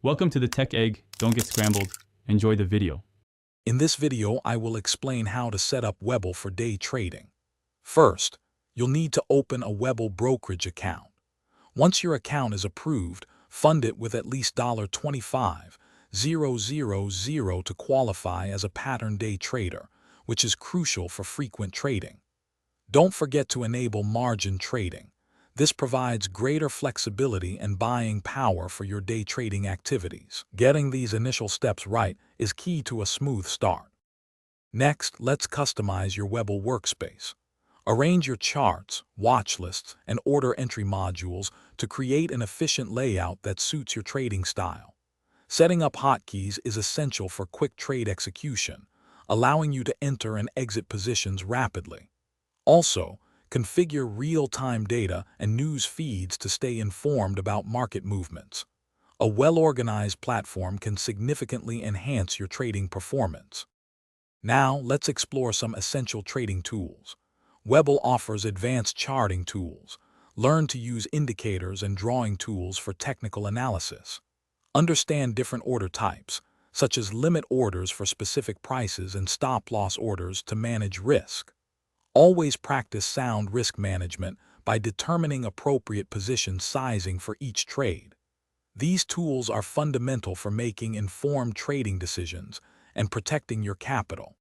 Welcome to the Tech Egg. Don't get scrambled. Enjoy the video. In this video, I will explain how to set up Webull for day trading. First, you'll need to open a Webull brokerage account. Once your account is approved, fund it with at least $25,000 to qualify as a pattern day trader, which is crucial for frequent trading. Don't forget to enable margin trading. This provides greater flexibility and buying power for your day trading activities. Getting these initial steps right is key to a smooth start. Next, let's customize your Webull workspace. Arrange your charts, watch lists, and order entry modules to create an efficient layout that suits your trading style. Setting up hotkeys is essential for quick trade execution, allowing you to enter and exit positions rapidly. Also, configure real-time data and news feeds to stay informed about market movements. A well-organized platform can significantly enhance your trading performance. Now, let's explore some essential trading tools. Webull offers advanced charting tools. Learn to use indicators and drawing tools for technical analysis. Understand different order types, such as limit orders for specific prices and stop-loss orders to manage risk. Always practice sound risk management by determining appropriate position sizing for each trade. These tools are fundamental for making informed trading decisions and protecting your capital.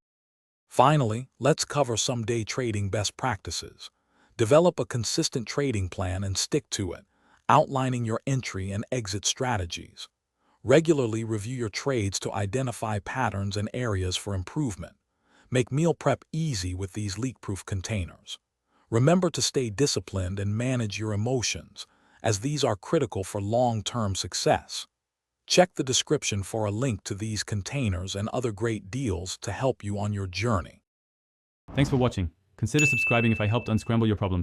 Finally, let's cover some day trading best practices. Develop a consistent trading plan and stick to it, outlining your entry and exit strategies. Regularly review your trades to identify patterns and areas for improvement. Make meal prep easy with these leak-proof containers. Remember to stay disciplined and manage your emotions, as these are critical for long-term success. Check the description for a link to these containers and other great deals to help you on your journey. Thanks for watching. Consider subscribing if I helped unscramble your problems.